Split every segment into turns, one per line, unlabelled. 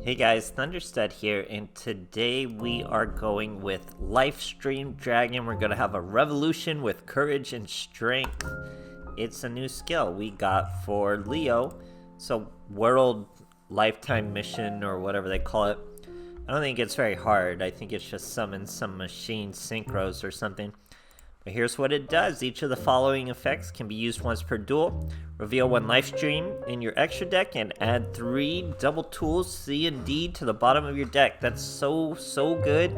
Hey guys, THUNDERSTUD here, and today we are going with Lifestream Dragon. We're going to have a revolution with courage and strength. It's a new skill we got for Leo. So world lifetime mission or whatever they call it. I don't think it's very hard. I think it's just summon some machine synchros or something. But here's what it does. Each of the following effects can be used once per duel. Reveal one life stream in your extra deck and add 3 double tools C and D to the bottom of your deck. That's so good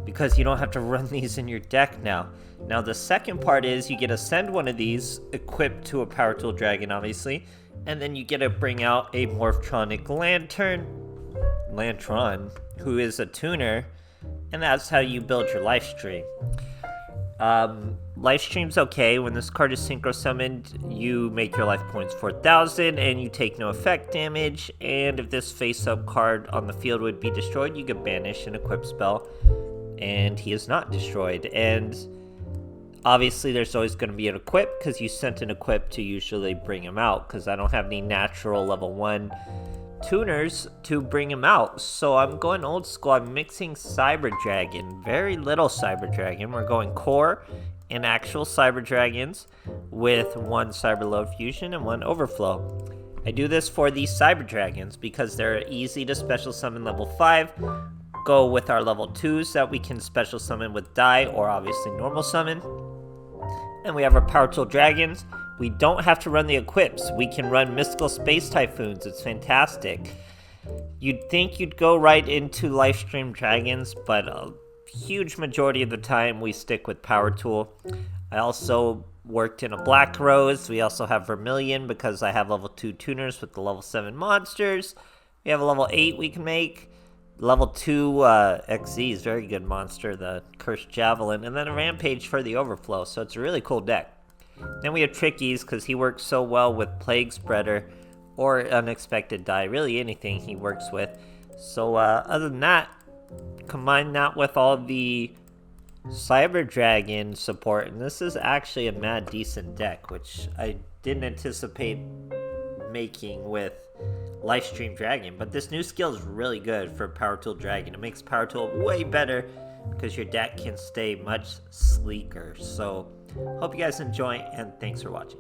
because you don't have to run these in your deck now. Now the second part is you get to send one of these equipped to a Powertool Dragon, obviously, and then you get to bring out a Morphtronic Lantron, who is a tuner, and that's how you build your life stream. Lifestream's okay. When this card is synchro summoned, you make your life points 4,000 and you take no effect damage, and if this face-up card on the field would be destroyed, you could banish an equip spell and he is not destroyed. And obviously there's always going to be an equip because you sent an equip to usually bring him out, because I don't have any natural level 1 tuners to bring him out. So I'm going old school. I'm mixing Cyber Dragon, very little Cyber Dragon. We're going core and actual Cyber Dragons with 1 Cyber Load Fusion and 1 Overflow. I do this for these Cyber Dragons because they're easy to special summon level 5. Go with our level 2s that we can special summon with die or obviously normal summon. And we have our Powertool Dragons. We don't have to run the equips. We can run Mystical Space Typhoons. It's fantastic. You'd think you'd go right into Lifestream Dragons, but a huge majority of the time we stick with Powertool. I also worked in a Black Rose. We also have Vermilion because I have level 2 tuners with the level 7 monsters. We have a level 8 we can make. Level 2 XZ is a very good monster, the Cursed Javelin. And then a Rampage for the Overflow, so it's a really cool deck. Then we have Trickies because he works so well with Plague Spreader or Unexpected Die, really anything he works with. So other than that, combine that with all the Cyber Dragon support, and this is actually a mad decent deck, which I didn't anticipate making with Lifestream Dragon. But this new skill is really good for Powertool Dragon. It makes Powertool way better because your deck can stay much sleeker. So hope you guys enjoy, and thanks for watching.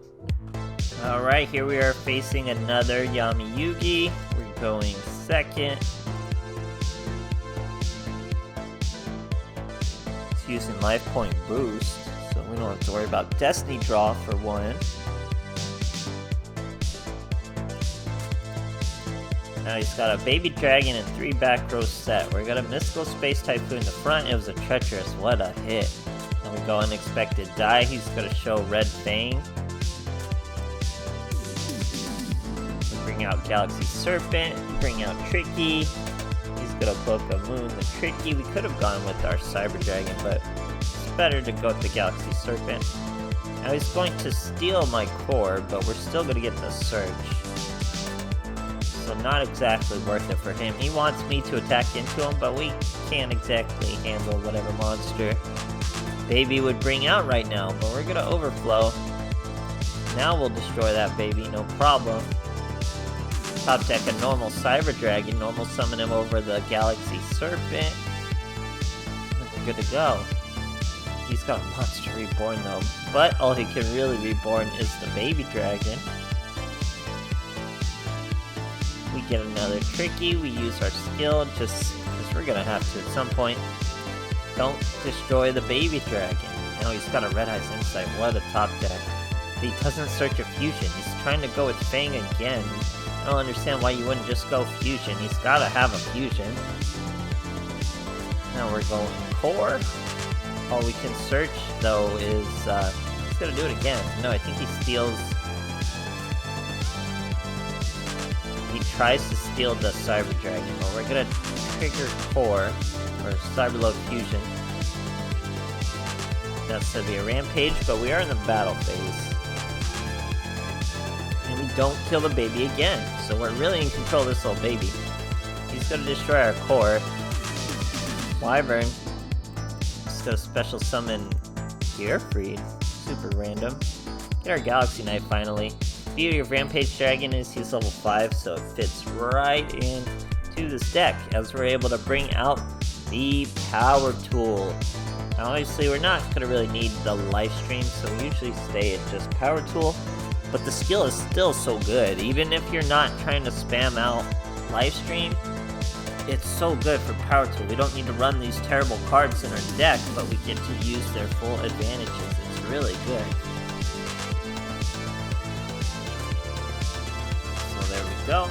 Alright, here we are facing another Yami Yugi. We're going second. It's using life point boost, so we don't have to worry about Destiny Draw for one. Now he's got a Baby Dragon and 3 back row set. We're gonna Mystical Space Typhoon in the front. It was a treacherous. What a hit. And we go Unexpected Die. He's gonna show Red Fang. We bring out Galaxy Serpent. We bring out Tricky. He's gonna book a Moon the Tricky. We could have gone with our Cyber Dragon, but it's better to go with the Galaxy Serpent. Now he's going to steal my core, but we're still gonna get the Surge. So not exactly worth it for him. He wants me to attack into him, but we can't exactly handle whatever monster Baby would bring out right now. But we're gonna Overflow. Now we'll destroy that Baby, no problem. Top deck a normal Cyber Dragon, normal summon him over the Galaxy Serpent. We're good to go. He's got a Monster Reborn though, but all he can really reborn is the Baby Dragon. We get another Tricky. We use our skill just because we're gonna have to at some point. Don't destroy the Baby Dragon. Now he's got a Red Eyes Insight. What a top deck. But he doesn't search a fusion. He's trying to go with Fang again. I don't understand why you wouldn't just go fusion. He's gotta have a fusion. Now we're going core. All we can search though is he's gonna do it again. No, I think he steals. He tries to steal the Cyber Dragon, but we're gonna trigger core or Cyber Load Fusion. That's gonna be a Rampage, but we are in the battle phase. And we don't kill the Baby again, so we're really in control of this little Baby. He's gonna destroy our core. Wyvern. Just gonna special summon Gearfried. Super random. Get our Galaxy Knight finally. Beauty of Rampage Dragon is he's level 5, so it fits right in to this deck as we're able to bring out the Powertool. Now obviously we're not going to really need the life stream, so we usually stay at just Powertool, but the skill is still so good. Even if you're not trying to spam out life stream, it's so good for Powertool. We don't need to run these terrible cards in our deck, but we get to use their full advantages. It's really good. So there we go.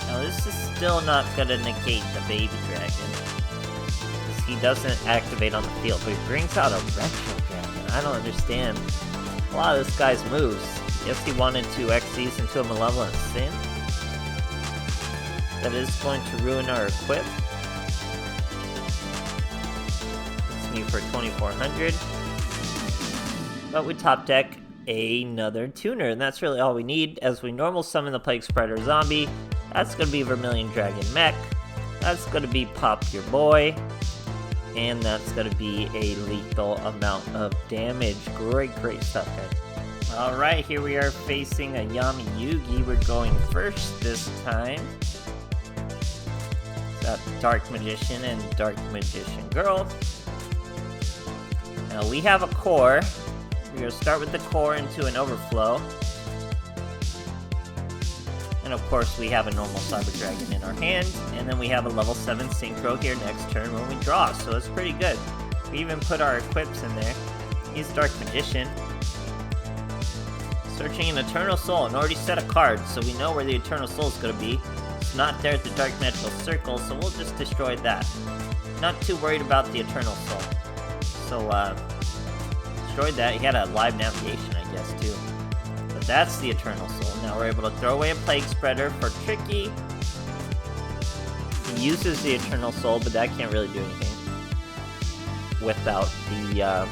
Now this is still not going to negate the baby dragon, because he doesn't activate on the field, but he brings out a retro dragon. I don't understand a lot of this guy's moves. Guess he wanted to X these into a Malevolent Sin. That is going to ruin our equip. It's me for 2400. But we top deck another tuner, and that's really all we need, as we normal summon the Plague Spreader Zombie. That's going to be Vermilion Dragon Mech. That's going to be Pop Your Boy. And that's going to be a lethal amount of damage. Great stuff, guys. Alright, here we are facing a Yami Yugi. We're going first this time. Got Dark Magician and Dark Magician Girl. Now we have a core. We're going to start with the core into an overflow. And of course we have a normal Cyber Dragon in our hand. And then we have a level 7 Synchro here next turn when we draw. So it's pretty good. We even put our equips in there. He's Dark Magician. Searching an Eternal Soul and already set a card. So we know where the Eternal Soul is going to be. Not there at the Dark Magical Circle, so we'll just destroy that. Not too worried about the Eternal Soul. So, destroyed that. He had a live navigation, I guess, too. But that's the Eternal Soul. Now we're able to throw away a Plague Spreader for Tricky. He uses the Eternal Soul, but that can't really do anything without the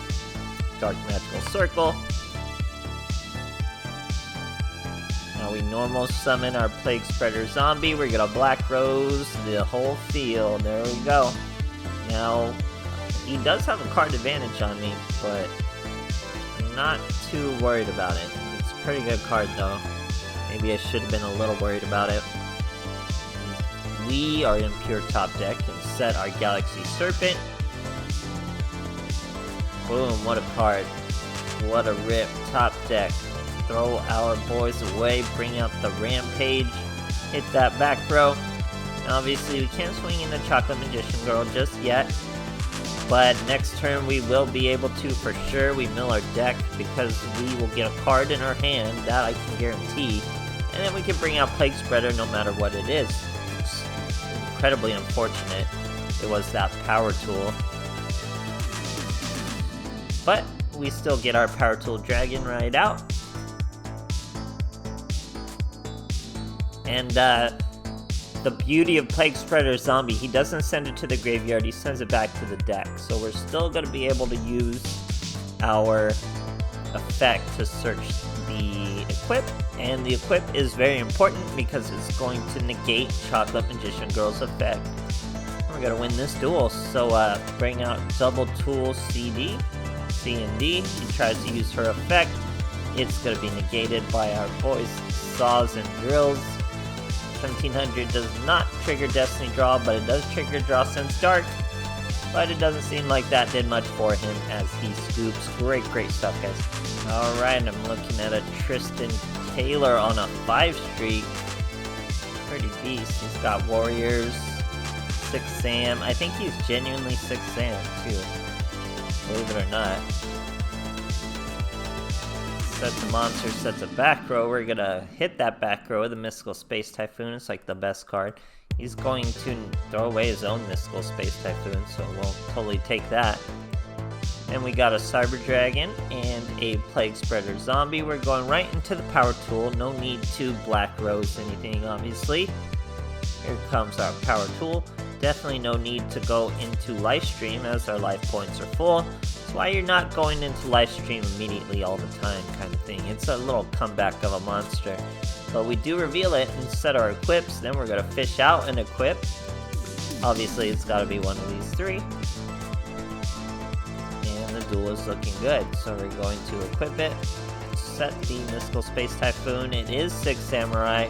Dark Magical Circle. Now we normal summon our Plague Spreader Zombie. We're gonna Black Rose the whole field. There we go. Now, he does have a card advantage on me, but I'm not too worried about it. It's a pretty good card though. Maybe I should have been a little worried about it. We are in pure top deck and set our Galaxy Serpent. Boom, what a card. What a rip. Top deck. Throw our boys away, bring out the Rampage, hit that back row. Now obviously we can't swing in the Chocolate Magician Girl just yet, but next turn we will be able to for sure. We mill our deck because we will get a card in our hand, that I can guarantee, and then we can bring out Plague Spreader no matter what it is. It's incredibly unfortunate it was that Powertool, but we still get our Powertool Dragon right out. And the beauty of Plague Spreader Zombie, he doesn't send it to the graveyard, he sends it back to the deck. So we're still going to be able to use our effect to search the equip. And the equip is very important because it's going to negate Chocolate Magician Girl's effect. We're going to win this duel. So bring out Double Tool CD, C and D. She tries to use her effect. It's going to be negated by our boys, Saws and Drills. 1700 does not trigger Destiny Draw, but it does trigger Draw Sense Dark. But it doesn't seem like that did much for him as he scoops. Great stuff, guys. Alright, I'm looking at a Tristan Taylor on a 5 streak. Pretty beast. He's got Warriors, 6 Sam. I think he's genuinely 6 Sam, too. Believe it or not. Sets a monster, sets a back row. We're gonna hit that back row with a Mystical Space Typhoon. It's like the best card. He's going to throw away his own Mystical Space Typhoon, so we'll totally take that. And we got a Cyber Dragon and a Plague Spreader Zombie. We're going right into the Powertool. No need to Black Rose anything, obviously. Here comes our Powertool. Definitely no need to go into Lifestream as our life points are full. That's why you're not going into Lifestream immediately all the time kind of thing. It's a little comeback of a monster. But we do reveal it and set our equips. Then we're going to fish out an equip. Obviously it's got to be one of these 3. And the duel is looking good. So we're going to equip it. Set the Mystical Space Typhoon. It is 6 Samurai.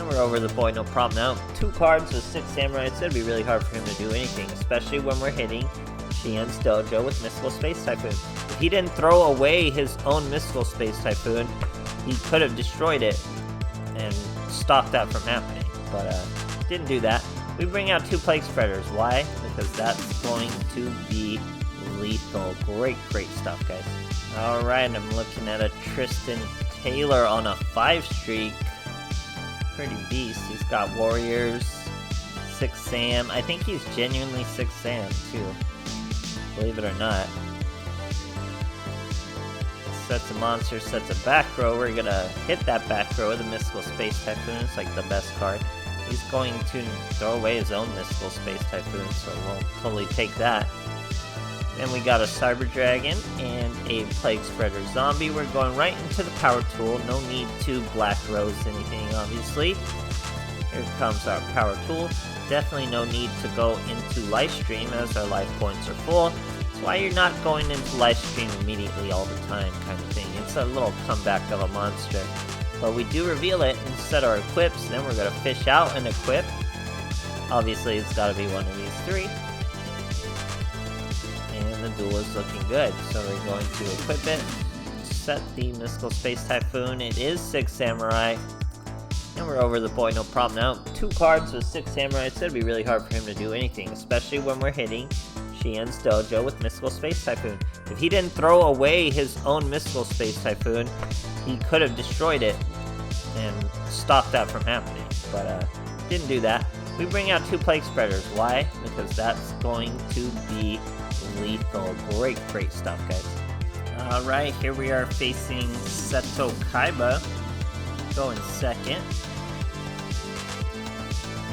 And we're over the boy, no problem. Now, 2 cards with 6 samurai. It's gonna be really hard for him to do anything, especially when we're hitting Shien's dojo with Mystical Space Typhoon. If he didn't throw away his own Mystical Space Typhoon, he could have destroyed it and stopped that from happening, but didn't do that. We bring out 2 Plague Spreaders. Why? Because that's going to be lethal. Great stuff, guys. Alright, I'm looking at a Tristan Taylor on a 5 streak. Pretty beast. He's got Warriors, 6 Sam. I think he's genuinely 6 Sam, too. Believe it or not. Sets a monster, sets a back row. We're gonna hit that back row with a Mystical Space Typhoon. It's like the best card. He's going to throw away his own Mystical Space Typhoon, so we'll totally take that. Then we got a Cyber Dragon and a Plague Spreader Zombie. We're going right into the Powertool. No need to Black Rose anything, obviously. Here comes our Powertool. Definitely no need to go into Lifestream as our life points are full. That's why you're not going into Lifestream immediately all the time, kind of thing. It's a little comeback of a monster. But we do reveal it and set our equips. Then we're going to fish out and equip. Obviously, it's got to be one of these 3. And the duel is looking good. So we're going to equip it. Set the Mystical Space Typhoon. It is 6 Samurai. And we're over the boy, no problem. Now, 2 cards with 6 samurai. It's gonna be really hard for him to do anything, especially when we're hitting Shien's dojo with Mystical Space Typhoon. If he didn't throw away his own Mystical Space Typhoon, he could have destroyed it and stopped that from happening, but didn't do that. We bring out 2 Plague Spreaders. Why? Because that's going to be lethal. Great stuff, guys. Alright, here we are facing Seto Kaiba. Going second.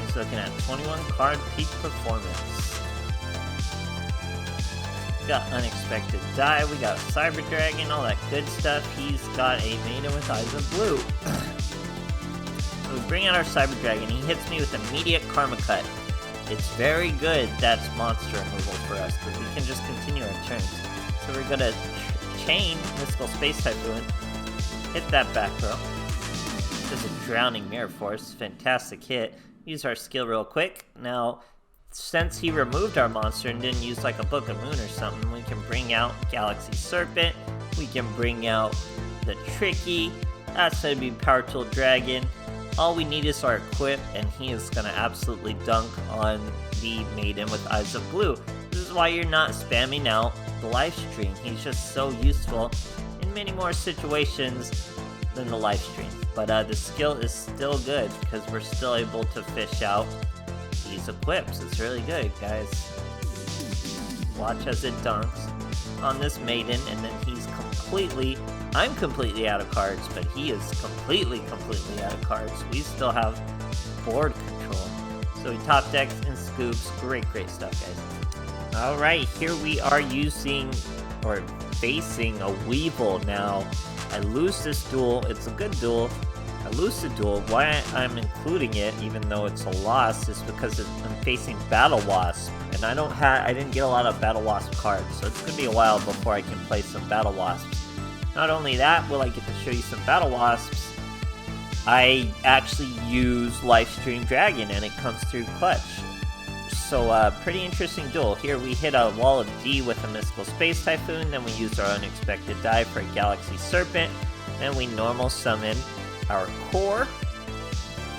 He's looking at 21 card peak performance. We got Unexpected Die, we got Cyber Dragon, all that good stuff. He's got a Maiden with Eyes of Blue. So we bring out our Cyber Dragon. He hits me with immediate Karma Cut. It's very good, that's monster removal for us, because we can just continue our turns. So we're gonna chain Mystical Space Typhoon, hit that back row. This is a Drowning Mirror Force, fantastic hit. Use our skill real quick. Now, since he removed our monster and didn't use like a Book of Moon or something, we can bring out Galaxy Serpent, we can bring out the Tricky, that's gonna be Powertool Dragon. All we need is our equip, and he is gonna absolutely dunk on the Maiden with Eyes of Blue. This is why you're not spamming out the live stream. He's just so useful in many more situations than the live stream. But the skill is still good because we're still able to fish out these equips. It's really good, guys. Watch as it dunks on this Maiden, and then I'm completely out of cards, but he is completely out of cards. We still have board control. So he top decks and scoops. Great stuff, guys. Alright, here we are facing a Weevil now. I lose this duel. It's a good duel. I lose the duel. Why I'm including it, even though it's a loss, is because I'm facing Battle Wasp, and I didn't get a lot of Battle Wasp cards, so it's gonna be a while before I can play some Battle Wasps. Not only that, will I get to show you some Battle Wasps, I actually use Lifestream Dragon, and it comes through clutch. So, pretty interesting duel. Here we hit a wall of D with a Mystical Space Typhoon, then we use our Unexpected Die for a Galaxy Serpent, and we normal summon our core.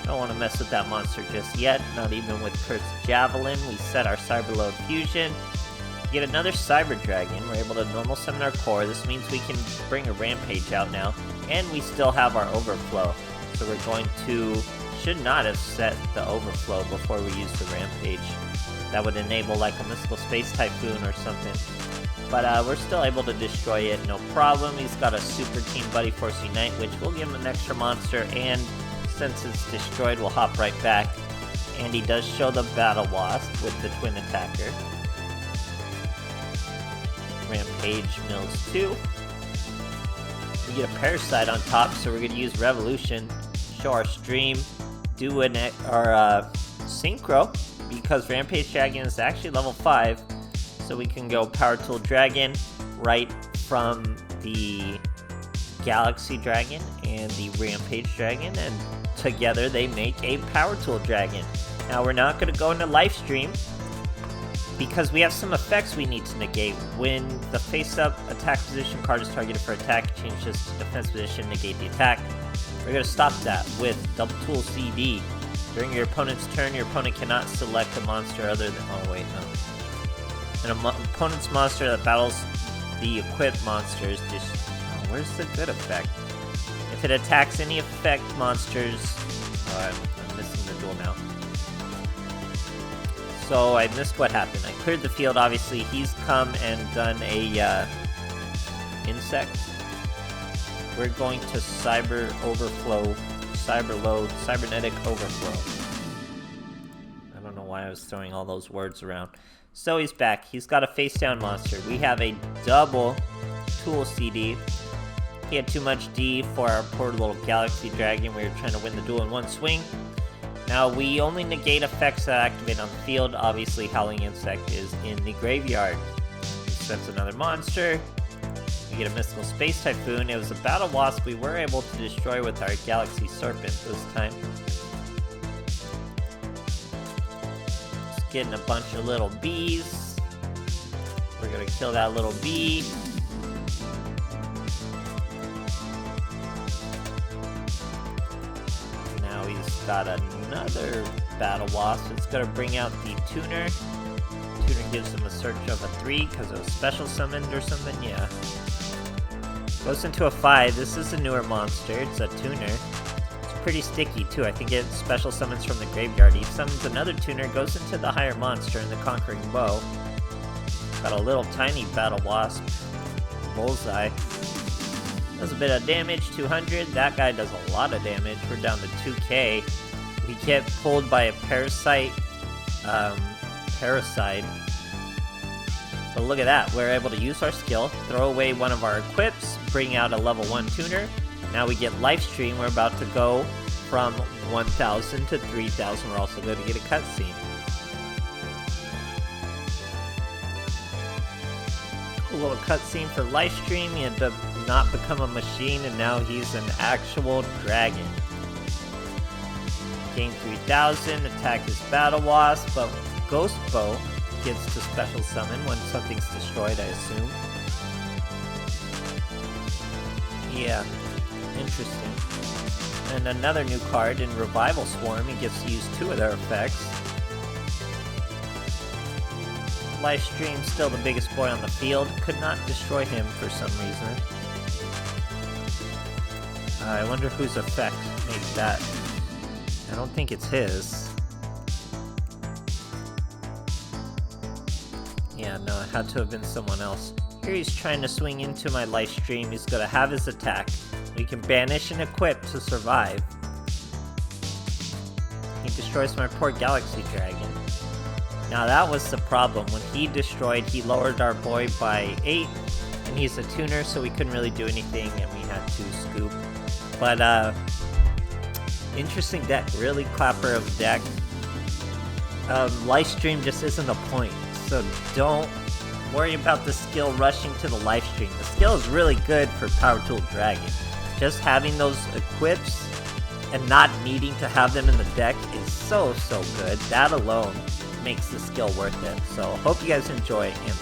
Don't want to mess with that monster just yet, not even with Kurt's Javelin. We set our Cyberload Fusion, get another Cyber Dragon. We're able to normal summon our core. This means we can bring a Rampage out now, and we still have our Overflow. So we're going to, should not have set the Overflow before we use the Rampage. That would enable like a Mystical Space Typhoon or something. But we're still able to destroy it, no problem. He's got a Super Team Buddy Force Unite, which will give him an extra monster, and since it's destroyed, we'll hop right back. And he does show the Battle Wasp with the Twin Attacker. Rampage mills 2. We get a Parasite on top, so we're going to use Revolution, show our stream, do our Synchro, because Rampage Dragon is actually level 5. So we can go Powertool Dragon right from the Galaxy Dragon and the Rampage Dragon, and together they make a Powertool Dragon. Now we're not going to go into live stream because we have some effects we need to negate. When the face-up attack position card is targeted for attack, change this to defense position, negate the attack. We're going to stop that with Double Tool CD. During your opponent's turn, your opponent cannot select a monster other than... Oh, wait, no. An opponent's monster that battles the equipped monsters... Oh, where's the good effect? If it attacks any effect monsters... Oh, I'm missing the duel now. So I missed what happened. I cleared the field, obviously. He's come and done a insect. We're going to Cyber Overflow. Cybernetic Overflow. I don't know why I was throwing all those words around. So he's back. He's got a face-down monster. We have a double tool CD. He had too much D for our poor little Galaxy Dragon. We were trying to win the duel in one swing. Now we only negate effects that activate on the field. Obviously, Howling Insect is in the graveyard. He sends another monster. We get a Mystical Space Typhoon. It was a Battle Wasp we were able to destroy with our Galaxy Serpent this time. Just getting a bunch of little bees. We're gonna kill that little bee. Now he's got another Battle Wasp. It's gonna bring out the Tuner. Tuner gives him a search of a 3 because it was special summoned or something, yeah. Goes into a 5. This is a newer monster. It's a Tuner. It's pretty sticky too. I think it special summons from the graveyard. He summons another Tuner, goes into the higher monster in the Conquering Bow. Got a little tiny Battle Wasp. Bullseye. Does a bit of damage, 200. That guy does a lot of damage. We're down to 2k. We get pulled by a Parasite. Parasite. But look at that, we're able to use our skill, throw away one of our equips, bring out a level 1 tuner. Now we get Lifestream. We're about to go from 1,000 to 3,000. We're also going to get a cutscene. A little cutscene for Lifestream. He ended up not become a machine, and now he's an actual dragon. Gain 3,000, attack his Battle Wasp, but Ghost Bow gets to special summon when something's destroyed, I assume. Yeah, interesting. And another new card in Revival Swarm. He gets to use 2 of their effects. Lifestream, still the biggest boy on the field. Could not destroy him for some reason. I wonder whose effect made that. I don't think it's his. Yeah, no, it had to have been someone else. Here he's trying to swing into my Lifestream. He's gonna have his attack. We can banish and equip to survive. He destroys my poor Galaxy Dragon. Now that was the problem. When he destroyed, he lowered our boy by 8, and he's a tuner, so we couldn't really do anything, and we had to scoop. But, interesting deck. Really clapper of deck. Lifestream just isn't a point. So don't worry about the skill rushing to the Lifestream. The skill is really good for Powertool Dragon. Just having those equips and not needing to have them in the deck is so good. That alone makes the skill worth it. So hope you guys enjoy, and